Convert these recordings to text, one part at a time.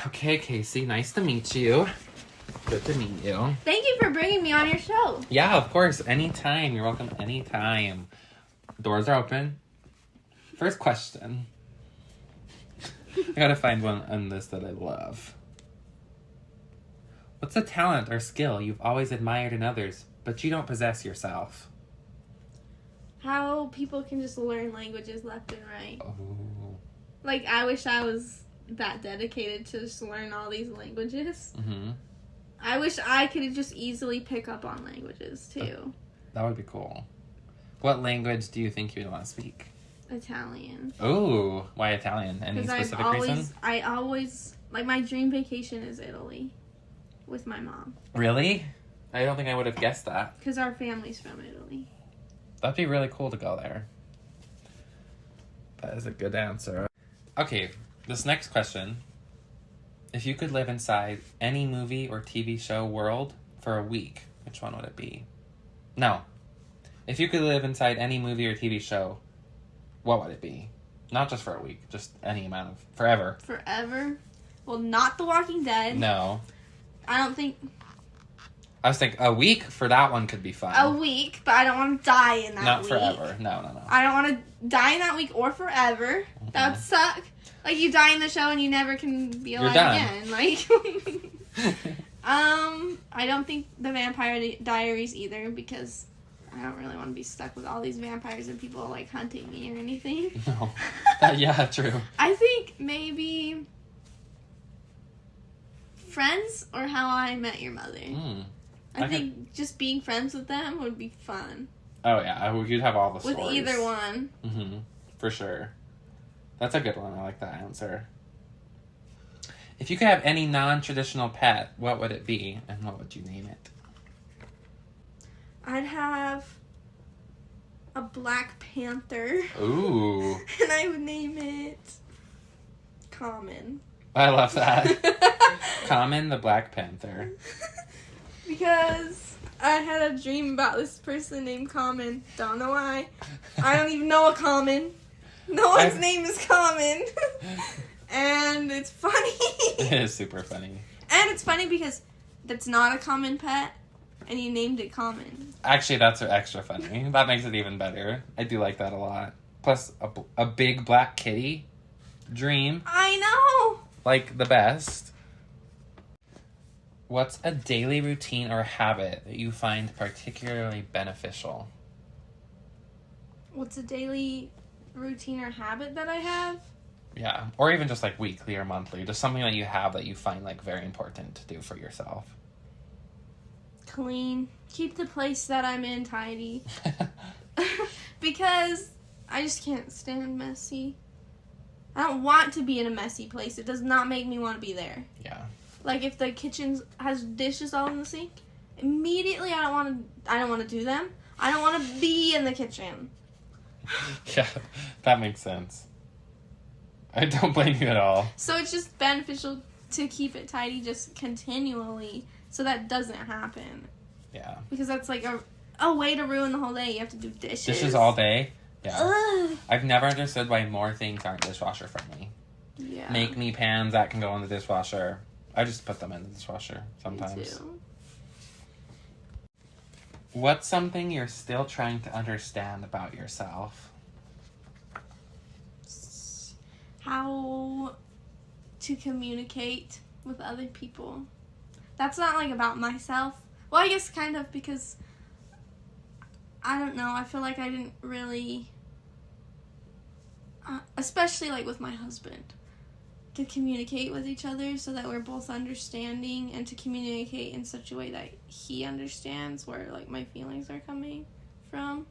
Okay, Kaysee, nice to meet you. Good to meet you. Thank you for bringing me on your show. Yeah, of course. Anytime. You're welcome anytime. Doors are open. First question. I gotta find one on this that I love. What's a talent or skill you've always admired in others, but you don't possess yourself? How people can just learn languages left and right. Oh. Like, I wish I was that dedicated to just learn all these languages. Mm-hmm. I wish I could just easily pick up on languages, too. That would be cool. What language do you think you would want to speak? Italian. Oh, why Italian? Any specific reason? I always, like, my dream vacation is Italy with my mom. Really? I don't think I would have guessed that. Because our family's from Italy. That'd be really cool to go there. That is a good answer. Okay, this next question. If you could live inside any movie or TV show world for a week, which one would it be? No. If you could live inside any movie or TV show, what would it be? Not just for a week, just any amount of... Forever. Forever? Well, not The Walking Dead. No. I don't think... I was thinking a week for that one could be fun. A week, but I don't want to die in that week. Not forever. No. I I don't want to die in that week or forever. Mm-hmm. That would suck. Like, you die in the show and you never can be alive again. Like, I don't think the Vampire Diaries either, because I don't really want to be stuck with all these vampires and people, like, hunting me or anything. No. Yeah, true. I think maybe Friends or How I Met Your Mother. I think just being friends with them would be fun. Oh, yeah. You'd have all the stories. With either one. Mm-hmm. For sure. That's a good one. I like that answer. If you could have any non-traditional pet, what would it be? And what would you name it? I'd have a Black Panther. Ooh. And I would name it Common. I love that. Common the Black Panther. Because I had a dream about this person named Common. Don't know why. I don't even know a Common. No one's name is Common. And it's funny. It is super funny. And it's funny because that's not a common pet, and you named it Common. Actually, that's extra funny. That makes it even better. I do like that a lot. Plus, a big black kitty. Dream. I know! Like the best. What's a daily routine or habit that you find particularly beneficial? What's a daily routine or habit that I have? Yeah, or even just like weekly or monthly. Just something that you have that you find like very important to do for yourself. Clean. Keep the place that I'm in tidy. Because I just can't stand messy. I don't want to be in a messy place. It does not make me want to be there. Yeah. Like if the kitchen has dishes all in the sink, immediately I don't want to do them. I don't want to be in the kitchen. Yeah, that makes sense. I don't blame you at all. So it's just beneficial to keep it tidy just continually so that doesn't happen. Yeah. Because that's like a way to ruin the whole day. You have to do dishes. Dishes all day? Yeah. Ugh. I've never understood why more things aren't dishwasher friendly. Yeah. Make me pans that can go in the dishwasher. I just put them in the dishwasher sometimes. Me too. What's something you're still trying to understand about yourself? How to communicate with other people. That's not like about myself. Well, I guess kind of, because I don't know. I feel like I didn't really, especially like with my husband, to communicate with each other so that we're both understanding and to communicate in such a way that he understands where like my feelings are coming from.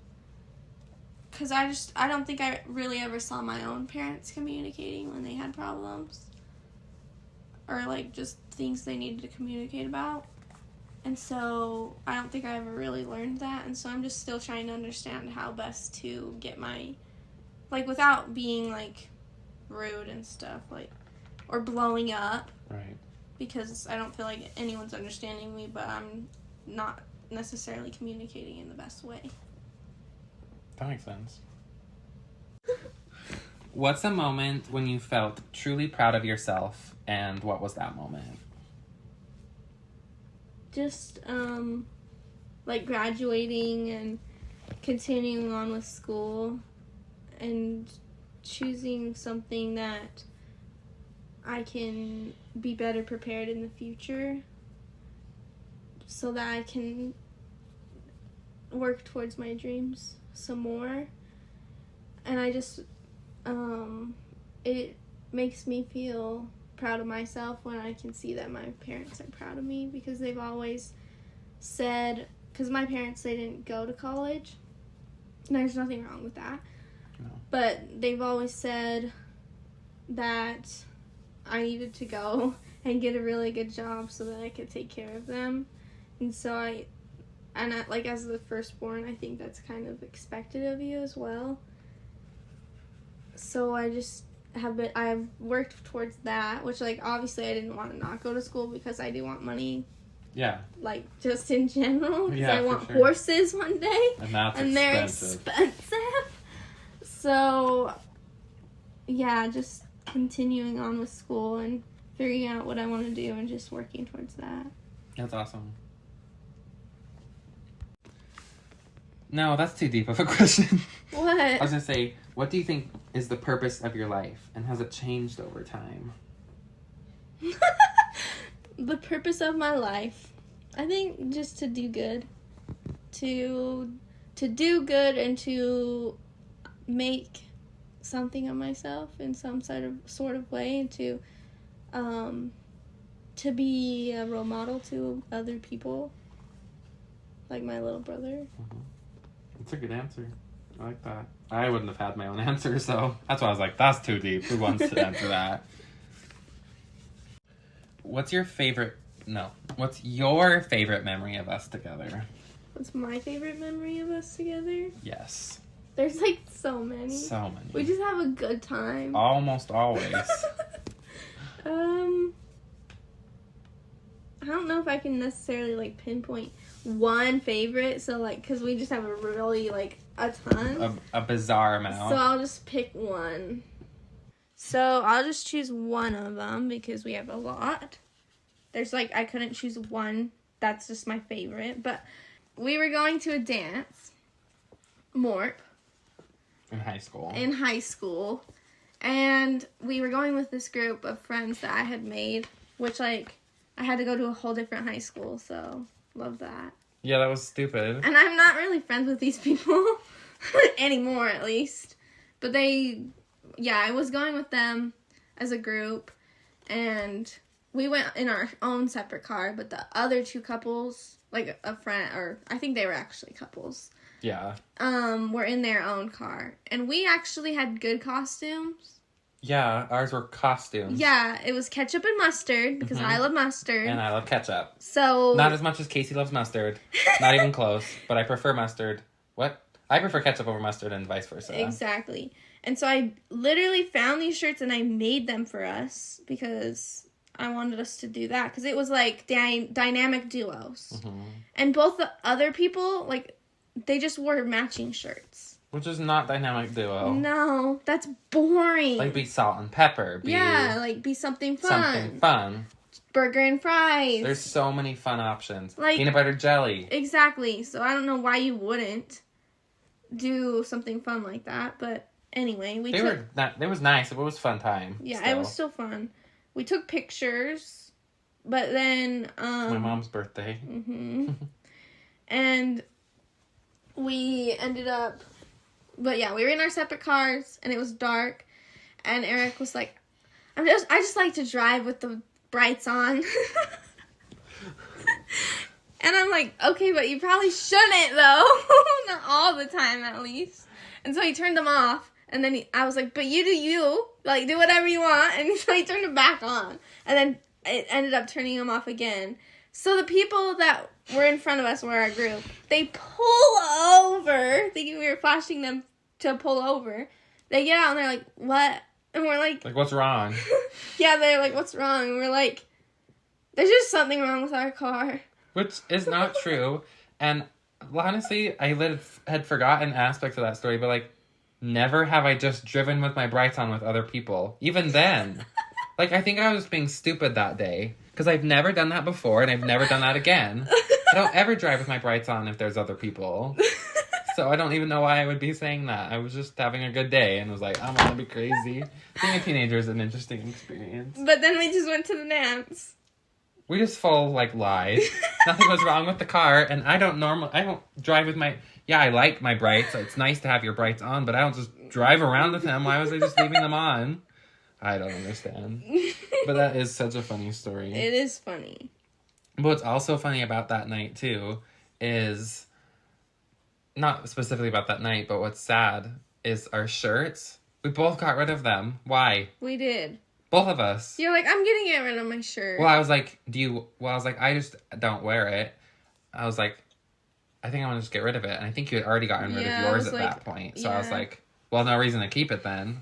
Because I don't think I really ever saw my own parents communicating when they had problems. Or, like, just things they needed to communicate about. And so, I don't think I ever really learned that. And so, I'm just still trying to understand how best to get my... Like, without being, like, rude and stuff. Like, or blowing up. Right. Because I don't feel like anyone's understanding me, but I'm not necessarily communicating in the best way. That makes sense. What's a moment when you felt truly proud of yourself, and what was that moment? Just, like, graduating and continuing on with school and choosing something that I can be better prepared in the future so that I can work towards my dreams some more. And I just, it makes me feel proud of myself when I can see that my parents are proud of me, because they've always said, because my parents, they didn't go to college, and there's nothing wrong with that. No. But they've always said that I needed to go and get a really good job so that I could take care of them. And so like, as the firstborn, I think that's kind of expected of you as well. So I've worked towards that, which, like, obviously I didn't want to not go to school because I do want money. Yeah. Like, just in general. Because Yeah, I want sure. horses one day. And that's and expensive. they're expensive. So, yeah, just continuing on with school and figuring out what I want to do and just working towards that. That's awesome. No, that's too deep of a question. What? I was going to say, what do you think is the purpose of your life, and has it changed over time? The purpose of my life, I think, just to do good. To do good and to make something of myself in some sort of way, and to be a role model to other people, like my little brother. Mm-hmm. That's a good answer. I like that. I wouldn't have had my own answer, so that's why I was like, that's too deep. Who wants to answer that? What's your favorite memory of us together? What's my favorite memory of us together? Yes. There's, like, so many. So many. We just have a good time. Almost always. I don't know if I can necessarily, like, pinpoint one favorite, so, like, because we just have a really, like, a ton. A bizarre amount. So I'll just pick one. So I'll just choose one of them because we have a lot. There's, like, I couldn't choose one. That's just my favorite. But we were going to a dance, Morp. In high school. And we were going with this group of friends that I had made, which, like, I had to go to a whole different high school, so love that. Yeah, that was stupid. And I'm not really friends with these people anymore, at least. But I was going with them as a group, and we went in our own separate car, but the other two couples, like a friend, or I think they were actually couples. Yeah. Were in their own car. And we actually had good costumes. Yeah, ours were costumes. Yeah, it was ketchup and mustard, because I love mustard. And I love ketchup. So... Not as much as Kaysee loves mustard. Not even close. But I prefer mustard. What? I prefer ketchup over mustard and vice versa. Exactly. And so I literally found these shirts and I made them for us because I wanted us to do that. Because it was like dynamic duos. Mm-hmm. And both the other people, like, they just wore matching shirts. Which is not dynamic duo. No, that's boring. Like, be salt and pepper. Be something fun. Something fun. Burger and fries. There's so many fun options. Like, peanut butter jelly. Exactly. So I don't know why you wouldn't do something fun like that. But anyway, it was nice. It was a fun time. Yeah, still. It was still fun. We took pictures, but then... it's my mom's birthday. Mm-hmm. And we ended up... But yeah, we were in our separate cars, and it was dark, and Eric was like, I just like to drive with the brights on. And I'm like, okay, but you probably shouldn't, though. Not all the time, at least. And so he turned them off, and then I was like, but you do you. Like, do whatever you want. And so he turned them back on. And then it ended up turning them off again. So the people that were in front of us were our group. They pull over, thinking we were flashing them to pull over. They get out, and they're like, what? And we're like... Like, what's wrong? Yeah, they're like, what's wrong? And we're like, there's just something wrong with our car. Which is not true. And honestly, I had forgotten aspects of that story, but, like, never have I just driven with my brights on with other people. Even then. Like, I think I was being stupid that day. Because I've never done that before, and I've never done that again. I don't ever drive with my brights on if there's other people. So I don't even know why I would be saying that. I was just having a good day and was like, I'm gonna be crazy. Being a teenager is an interesting experience. But then we just went to the dance. We just full, like, lied. Nothing was wrong with the car, and I don't drive with my... Yeah, I like my brights. So it's nice to have your brights on, but I don't just drive around with them. Why was I just leaving them on? I don't understand. But that is such a funny story. It is funny. But what's also funny about that night, too, is... Not specifically about that night, but what's sad is our shirts. We both got rid of them. Why? We did. Both of us. You're like, I'm gonna get rid of my shirt. Well, I was like, I just don't wear it. I was like, I think I'm gonna just get rid of it. And I think you had already gotten rid of yours at that point. So I was like, well, no reason to keep it then.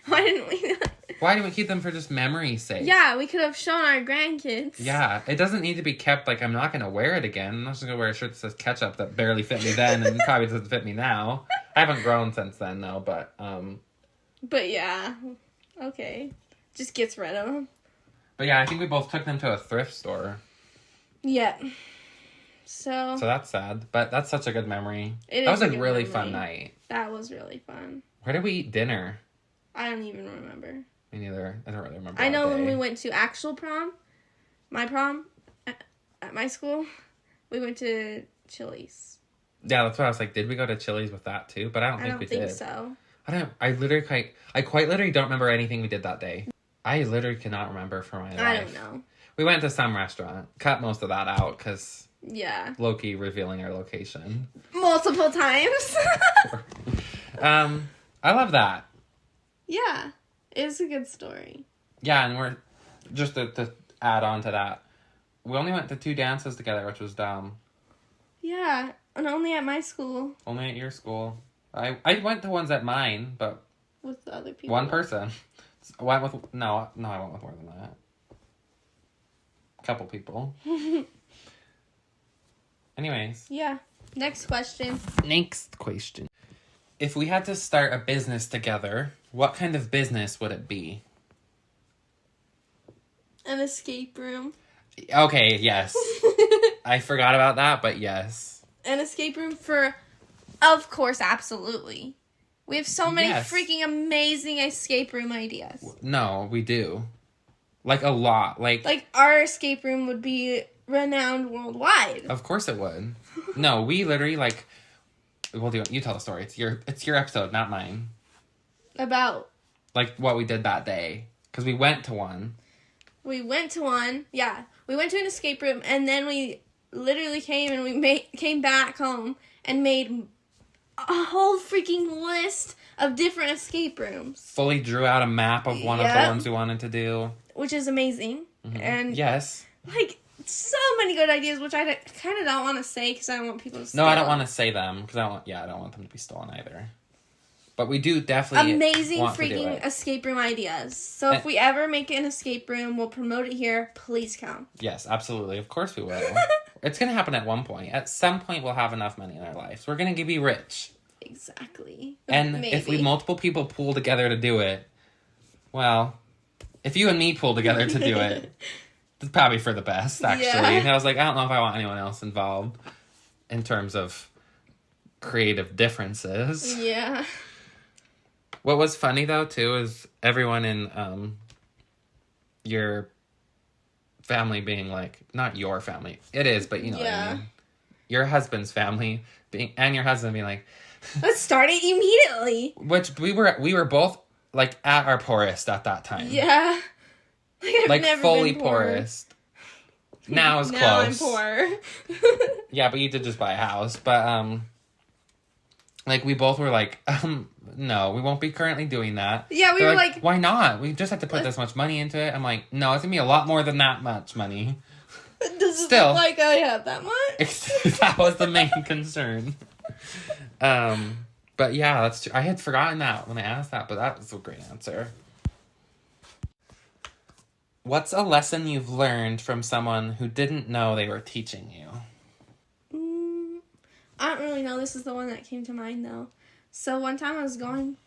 Why didn't we? Why didn't we keep them for just memory's sake? Yeah, we could have shown our grandkids. Yeah, it doesn't need to be kept, like, I'm not going to wear it again. I'm not just going to wear a shirt that says ketchup that barely fit me then and probably doesn't fit me now. I haven't grown since then, though, but... But yeah, okay. Just gets rid of them. But yeah, I think we both took them to a thrift store. Yeah. So that's sad, but that's such a good memory. That was a really fun night. That was really fun. Where did we eat dinner? I don't even remember. Me neither. I don't really remember. I know when we went to actual prom, my prom, at my school, we went to Chili's. Yeah, that's what I was like. Did we go to Chili's with that too? But I don't think we did. I don't think so. I quite literally don't remember anything we did that day. I literally cannot remember for my life. I don't know. We went to some restaurant. Cut most of that out because... Yeah. Low-key revealing our location. Multiple times. I love that. Yeah. It's a good story. Yeah, and we're... Just to add on to that, we only went to 2 dances together, which was dumb. Yeah, and only at my school. Only at your school. I went to ones at mine, but... With the other people. One person. I went with... No, I went with more than that. Couple people. Anyways. Yeah. Next question. If we had to start a business together, what kind of business would it be? An escape room. Okay, yes. I forgot about that, but yes. An escape room for... Of course, absolutely. We have so many freaking amazing escape room ideas. No, we do. Like, a lot. Like our escape room would be renowned worldwide. Of course it would. No, we literally, like... Well, you tell the story. It's your episode, not mine. About? Like, what we did that day. Because we went to one. Yeah. We went to an escape room, and then we literally came, and we came back home and made a whole freaking list of different escape rooms. Fully drew out a map of one of the ones we wanted to do. Which is amazing. Mm-hmm. And yes. Like, so many good ideas, which I kind of don't want to say because I don't want people to steal. No, I don't want to say them because I don't want them to be stolen either. But we do definitely amazing want freaking to do it. Escape room ideas. So if we ever make an escape room, we'll promote it here. Please come. Yes, absolutely. Of course we will. It's going to happen at one point. At some point, we'll have enough money in our lives. We're going to be rich. Exactly. And Maybe. if we multiple people pool together to do it, well, if you and me pool together to do it, it's probably for the best, actually. Yeah. And I was like, I don't know if I want anyone else involved in terms of creative differences. Yeah. What was funny, though, too, is everyone in your family being like, not your family. It is, but you know what I mean. Your husband's family and your husband being like, let's start it immediately. Which we were both like at our poorest at that time. Yeah. Like never fully been poor. poorest. Now it's close. Now I'm poor. Yeah, but you did just buy a house. But like we both were like, no, we won't be currently doing that. Yeah, we were like, why not? We just have to put this much money into it. I'm like, no, it's gonna be a lot more than that much money. Does it look like I have that much? That was the main concern. But yeah, that's true. I had forgotten that when I asked that, but that was a great answer. What's a lesson you've learned from someone who didn't know they were teaching you? I don't really know. This is the one that came to mind, though. So one time I was going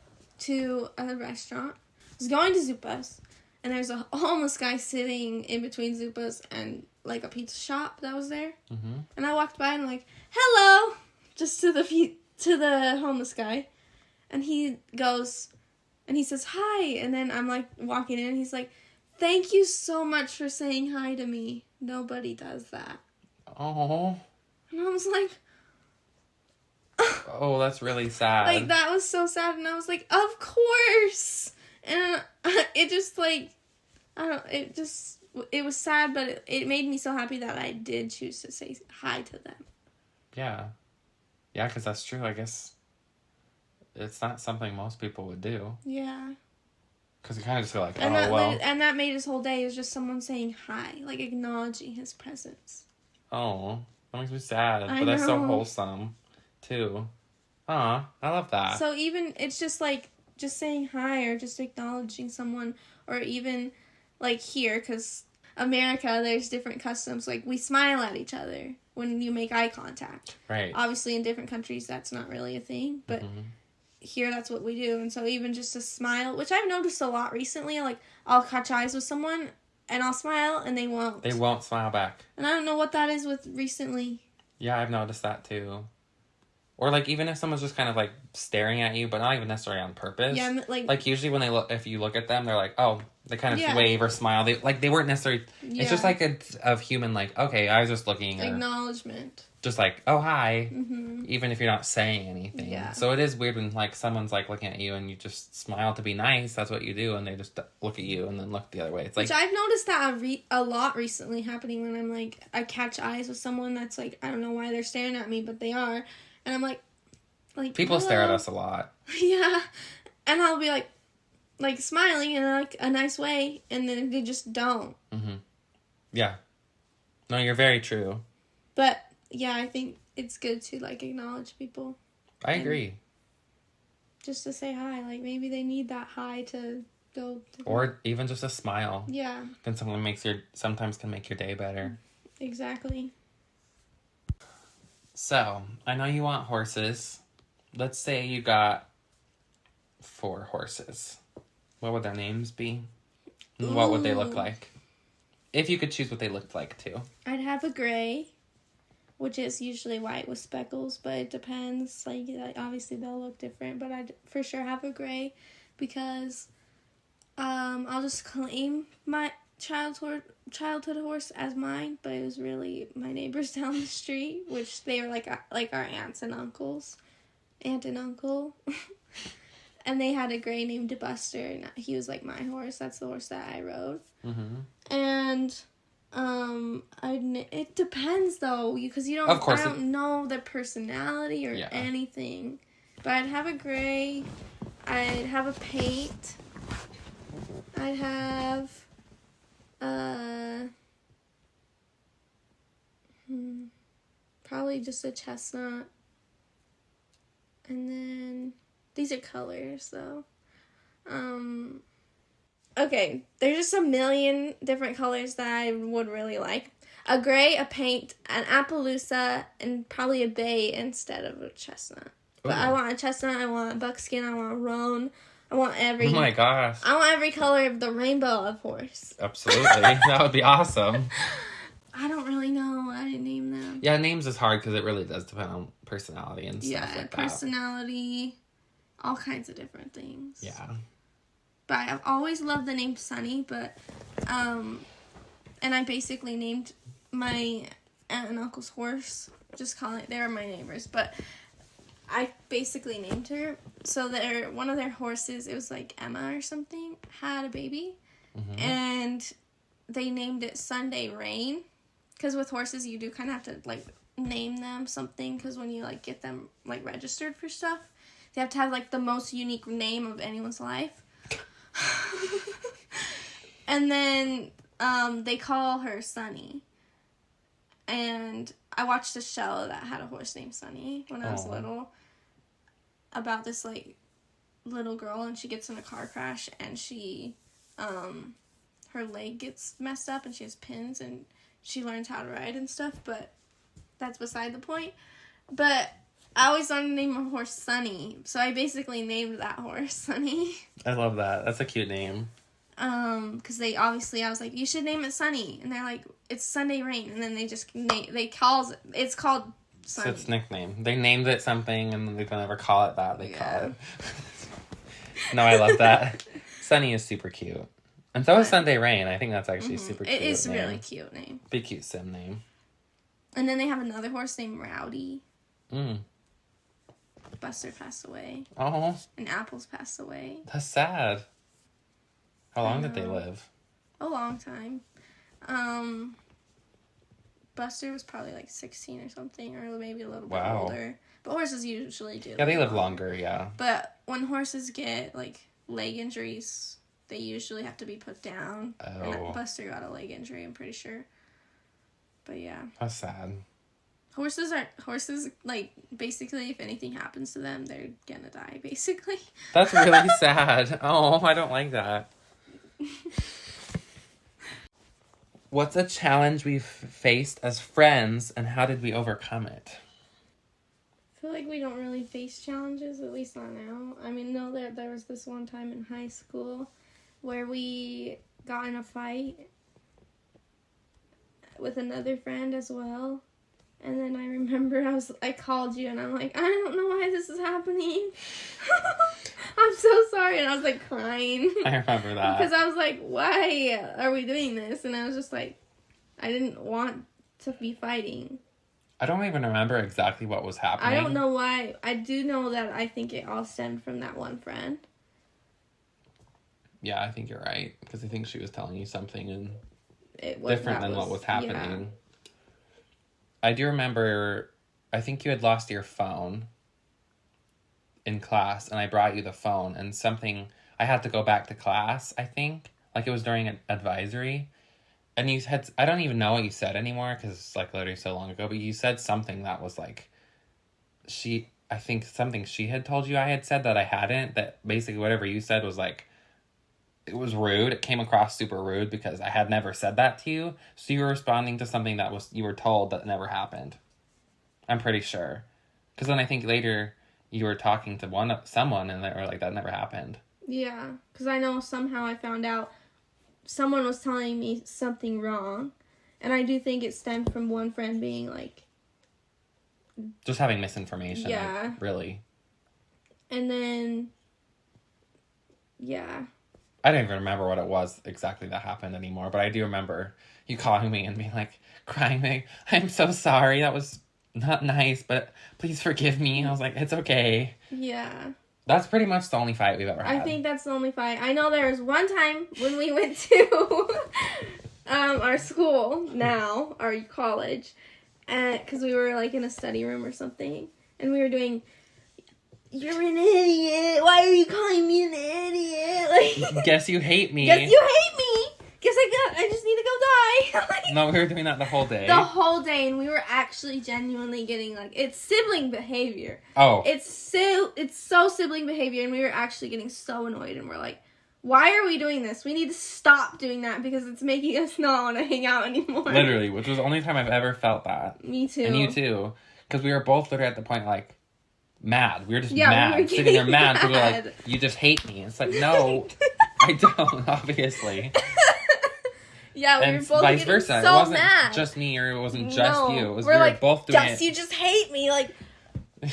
to a restaurant. I was going to Zupa's, and there's a homeless guy sitting in between Zupa's and like a pizza shop that was there. Mm-hmm. And I walked by and I'm like, hello, just to the homeless guy. And he goes, and he says, hi. And then I'm like walking in and he's like, thank you so much for saying hi to me. Nobody does that. Oh. And I was like, oh, that's really sad. like, that was so sad. And I was like, of course. And it just like, it was sad, but it made me so happy that I did choose to say hi to them. Yeah. Yeah, because that's true. I guess it's not something most people would do. Yeah. Because you kind of just feel like, And that made his whole day. It was just someone saying hi, like acknowledging his presence. Oh, that makes me sad. I But that's so know. wholesome, too. Aw, I love that. So even, it's just like, just saying hi or just acknowledging someone, or even like here, because America, there's different customs. Like, we smile at each other when you make eye contact. Right. Obviously, in different countries, that's not really a thing, but Mm-hmm. here, that's what we do. And so even just a smile, which I've noticed a lot recently, like, I'll catch eyes with someone, and I'll smile, and they won't. They won't smile back. And I don't know what that is with recently. Yeah, I've noticed that, too. Or, like, even if someone's just kind of, like, staring at you, but not even necessarily on purpose. Yeah, like, usually when if you look at them, they're like, oh, they kind of Yeah. wave or smile. They weren't necessarily... yeah. It's just like a human, like, okay, I was just looking. Or Acknowledgement. just like, oh, hi. Mm-hmm. Even if you're not saying anything. Yeah. So it is weird when, like, someone's, like, looking at you and you just smile to be nice. That's what you do. And they just look at you and then look the other way. It's like... Which I've noticed that a lot recently happening when I'm, like, I catch eyes with someone that's, like, I don't know why they're staring at me, but they are. And I'm like, people hello. stare at us a lot. Yeah. And I'll be, like, smiling in, like, a nice way, and then they just don't. Mm-hmm. Yeah. No, you're very true. But, yeah, I think it's good to, like, acknowledge people. I agree. Just to say hi. Like, maybe they need that hi to go. Or even just a smile. Yeah, Then sometimes can make your day better. exactly. So, I know you want horses. Let's say you got 4 horses. What would their names be? And what would they look Ooh. like? If you could choose what they looked like, too. I'd have a gray, which is usually white with speckles, but it depends. Like obviously they'll look different, but I'd for sure have a gray because I'll just claim my childhood horse as mine, but it was really my neighbors down the street, which they were like our aunts and uncles. Aunt and uncle. And they had a gray named Buster, and he was like my horse. That's the horse that I rode. Mm-hmm. And it depends though, because I don't know their personality or anything. But I'd have a gray. I'd have a paint. I'd have probably just a chestnut. And then these are colors though. Okay, there's just a million different colors that I would really like. A gray, a paint, an Appaloosa, and probably a bay instead of a chestnut. But I want a chestnut, I want a buckskin, I want a roan. I want Oh my gosh. I want every color of the rainbow of horse. Absolutely. That would be awesome. I don't really know. I didn't name them. Yeah, names is hard because it really does depend on personality and stuff like that. Personality, all kinds of different things. Yeah. But I've always loved the name Sunny, but, and I basically named my aunt and uncle's horse, just calling it, they were my neighbors, but I basically named her, so one of their horses, it was like Emma or something, had a baby, and they named it Sunday Rain, because with horses, you do kind of have to, like, name them something, because when you, like, get them, like, registered for stuff, they have to have, like, the most unique name of anyone's life. And then they call her Sunny. And I watched a show that had a horse named Sunny when I was little, about this like little girl, and she gets in a car crash and she her leg gets messed up and she has pins and she learns how to ride and stuff, but that's beside the point. But I always wanted to name a horse Sunny, so I basically named that horse Sunny. I love that. That's a cute name. Because I was like, you should name it Sunny, and they're like, it's Sunday Rain, and then it's called Sunny. So it's nickname. They named it something, and they don't ever call it that. They call it. No, I love that. Sunny is super cute. And so is Sunday Rain. I think that's actually super cute. It is a really cute name. Be cute sim name. And then they have another horse named Rowdy. Mm. Buster passed away. Oh. And Apples passed away. That's sad. How long did they live? A long time. Buster was probably like 16 or something, or maybe a little bit older. But horses usually do. Yeah, they live longer, yeah. But when horses get like leg injuries, they usually have to be put down. Oh. And Buster got a leg injury, I'm pretty sure. But yeah. That's sad. Horses, like, basically, if anything happens to them, they're gonna die, basically. That's really sad. Oh, I don't like that. What's a challenge we've faced as friends, and how did we overcome it? I feel like we don't really face challenges, at least not now. I mean, no, there was this one time in high school where we got in a fight with another friend as well. And then I remember I called you and I'm like, I don't know why this is happening. I'm so sorry. And I was like crying. I remember that. Because I was like, why are we doing this? And I was just like, I didn't want to be fighting. I don't even remember exactly what was happening. I don't know why. I do know that I think it all stemmed from that one friend. Yeah, I think you're right. Because I think she was telling you something and different than what was happening. Yeah. I do remember, I think you had lost your phone in class, and I brought you the phone, and I had to go back to class, I think. Like, it was during an advisory. And you had, I don't even know what you said anymore, because it's, like, literally so long ago, but you said something that was, like, I think something she had told you I had said that I hadn't, that basically whatever you said was, like, it was rude. It came across super rude because I had never said that to you. So you were responding to something you were told that never happened. I'm pretty sure. Because then I think later you were talking to someone and they were like, that never happened. Yeah. Because I know somehow I found out someone was telling me something wrong. And I do think it stemmed from one friend being like... just having misinformation. Yeah. Like, really. And then... yeah. I don't even remember what it was exactly that happened anymore, but I do remember you calling me and being like, crying, like, I'm so sorry, that was not nice, but please forgive me. And I was like, it's okay. Yeah. That's pretty much the only fight we've ever had. I think that's the only fight. I know there was one time when we went to our school now, our college, because we were like in a study room or something, and we were doing... You're an idiot. Why are you calling me an idiot? Like, guess you hate me. Guess you hate me. Guess I just need to go die. Like, no, we were doing that the whole day. The whole day, and we were actually genuinely getting, like, it's sibling behavior. Oh. It's so sibling behavior, and we were actually getting so annoyed, and we're like, why are we doing this? We need to stop doing that because it's making us not want to hang out anymore. Literally, which was the only time I've ever felt that. Me too. And you too. Because we were both literally at the point, like, mad. We were just mad. We were sitting there mad because we were like, you just hate me. It's like, no, I don't, obviously. Yeah, we and were both vice getting versa. so It wasn't mad. just me or it wasn't just you. It was we're we were like, both doing it. You just hate me. Like, and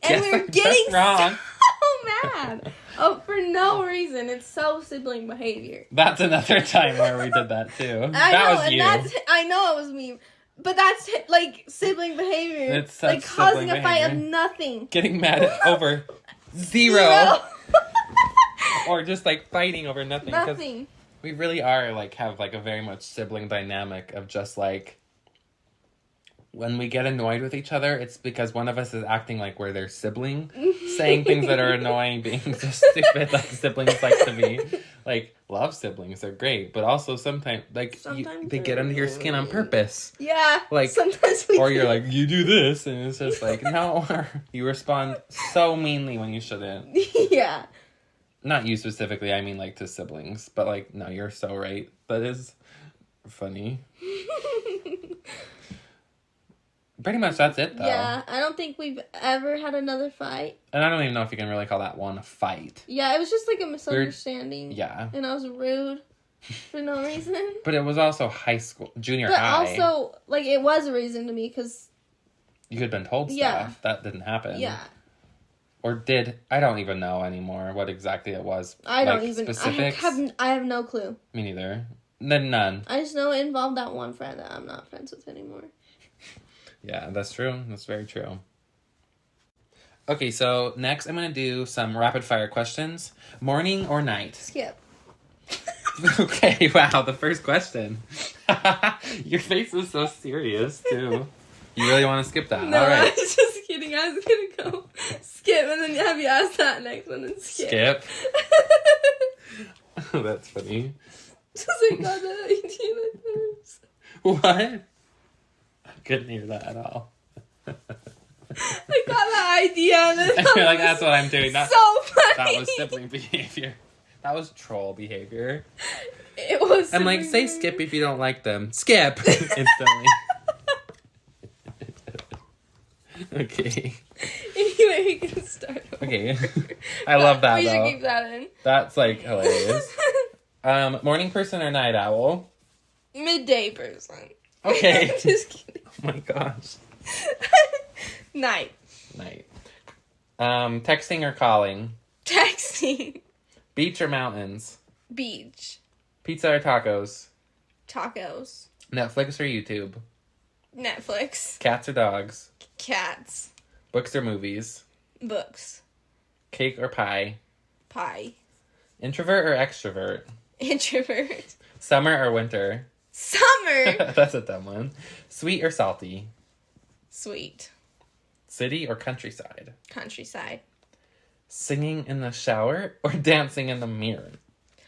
yes, we were I'm getting wrong. so mad. Oh, for no reason. It's so sibling behavior. That's another time where we did that too. I know it was me. But that's, like, sibling behavior. It's such like, causing a fight behavior. of nothing. Getting mad over zero. Or just, like, fighting over nothing. Nothing. We really are, like, have, like, a very much sibling dynamic of just, like, when we get annoyed with each other, it's because one of us is acting like we're their sibling, saying things that are annoying, being just stupid like siblings like to be. Like, love siblings, they're great, but also sometimes, like, they get under your skin on purpose. Yeah, like, sometimes or you're like, you do this, and it's just like, no, you respond so meanly when you shouldn't. Yeah. Not you specifically, I mean, like, to siblings, but, like, no, you're so right. That is funny. Pretty much that's it, though. Yeah, I don't think we've ever had another fight. And I don't even know if you can really call that one a fight. Yeah, it was just like a misunderstanding. Yeah. And I was rude for no reason. But it was also junior But high. also, like, it was a reason to me because... You had been told stuff. That didn't happen. Yeah. Or I don't even know anymore what exactly it was. I don't even... Specifics? I have no clue. Me neither. None. I just know it involved that one friend that I'm not friends with anymore. Yeah, that's true. That's very true. Okay, so next I'm going to do some rapid fire questions. Morning or night? Skip. Okay, wow, the first question. Your face was so serious, too. You really want to skip that? No, all right. I was just kidding. I was going to go skip and then have you ask that next one and skip. Skip? Oh, that's funny. Just like got the idea that times. What? I couldn't hear that at all. I got the idea and then And you're like, that's what I'm doing. That, so funny. that was sibling behavior. That was troll behavior. It was. I'm like, say skip if you don't like them. Skip! Instantly. Okay. Anyway, we can start over. Okay. I love that, We though. should keep that in. That's, like, hilarious. Morning person or night owl? Midday person. Okay. Just kidding. Oh my gosh. Night. Night. Texting or calling? Texting. Beach or mountains? Beach. Pizza or tacos? Tacos. Netflix or YouTube? Netflix. Cats or dogs? Cats. Books or movies? Books. Cake or pie? Pie. Introvert or extrovert? Introvert. Summer or winter? Summer. That's a dumb one. Sweet or salty? Sweet. City or countryside? Countryside. Singing in the shower or dancing in the mirror?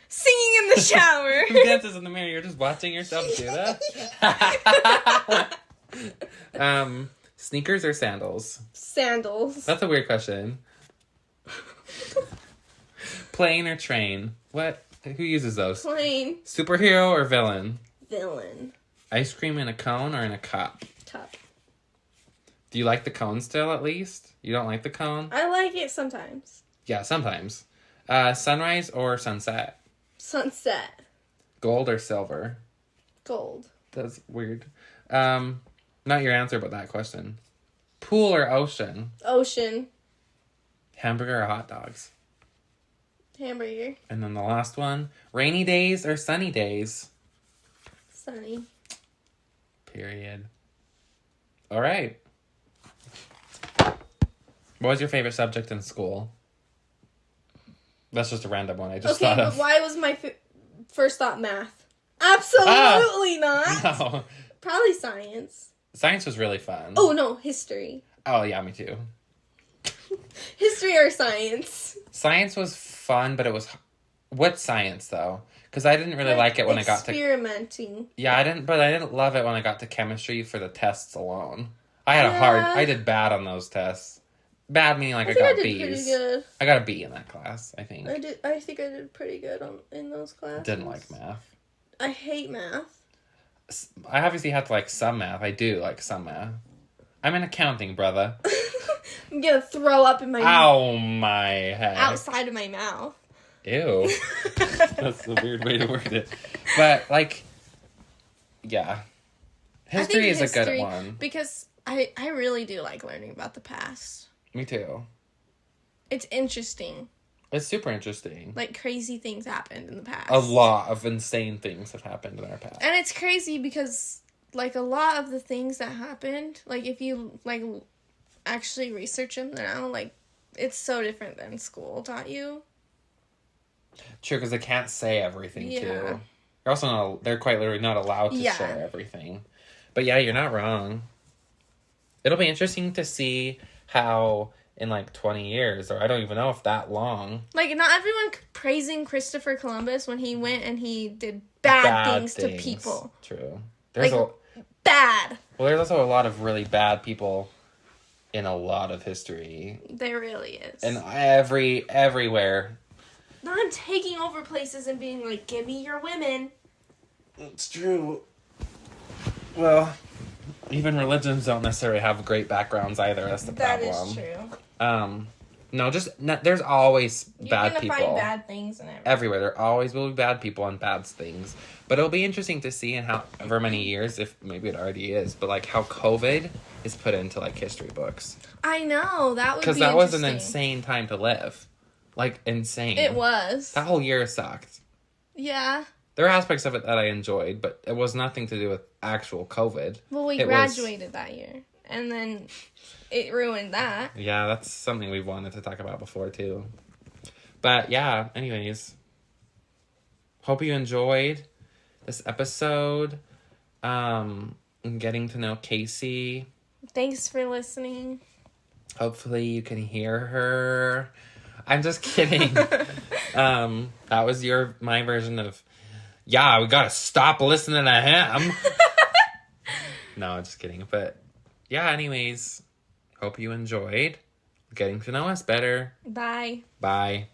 Singing in the shower. Who dances in the mirror? You're just watching yourself do that? Sneakers or sandals? Sandals. That's a weird question. Plane or train? What? Who uses those? Plane. Superhero or villain? Villain. Ice cream in a cone or in a cup? Cup. Do you like the cone still, at least? You don't like the cone? I like it sometimes. Yeah, sometimes. Sunrise or sunset? Sunset. Gold or silver? Gold. That's weird. Not your answer, but that question. Pool or ocean? Ocean. Hamburger or hot dogs? Hamburger. And then the last one. Rainy days or sunny days? Sunny. Period. All right. What was your favorite subject in school? That's just a random one I just Okay, thought but of. why was my first thought math? Absolutely not. No. Probably science. Science was really fun. Oh, no, history. Oh, yeah, me too. History or science? Science was fun, but it was... What science, though? Because I didn't really like it when I got to... Experimenting. Yeah, I didn't love it when I got to chemistry for the tests alone. I did bad on those tests. Bad meaning like I got did B's. pretty good. I got a B in that class, I think. I think I did pretty good in those classes. Didn't like math. I hate math. I obviously have to like some math. I do like some math. I'm in accounting, brother. I'm gonna throw up in my Ow, my head. outside of my mouth. Ew. That's a weird way to word it. But, like, yeah. History is a good one. Because I really do like learning about the past. Me too. It's interesting. It's super interesting. Like, crazy things happened in the past. A lot of insane things have happened in our past. And it's crazy because, like, a lot of the things that happened, like, if you, like, actually research them now, like, it's so different than school taught you. True, because they can't say everything, Yeah. too. They're quite literally not allowed to share everything. But yeah, you're not wrong. It'll be interesting to see how in like 20 years, or I don't even know if that long. Like, not everyone praising Christopher Columbus when he went and he did bad things to people. True. Bad. Well, there's also a lot of really bad people in a lot of history. There really is. And everywhere. Not taking over places and being like, give me your women. It's true. Well, even religions don't necessarily have great backgrounds either. That's the problem. That is true. No, there's always You're bad gonna people. find bad things in Everywhere. There always will be bad people and bad things. But it'll be interesting to see in however many years, if maybe it already is, but like how COVID is put into like history books. I know, that would be Because that was an interesting. insane time to live. Like, insane. It was. That whole year sucked. Yeah. There are aspects of it that I enjoyed, but it was nothing to do with actual COVID. Well, we graduated that year. And then it ruined that. Yeah, that's something we've wanted to talk about before, too. But, yeah, anyways. Hope you enjoyed this episode. Getting to know Kaysee. Thanks for listening. Hopefully you can hear her. I'm just kidding. That was my version of, yeah, we gotta stop listening to him. No, just kidding. But yeah, anyways, hope you enjoyed getting to know us better. Bye. Bye.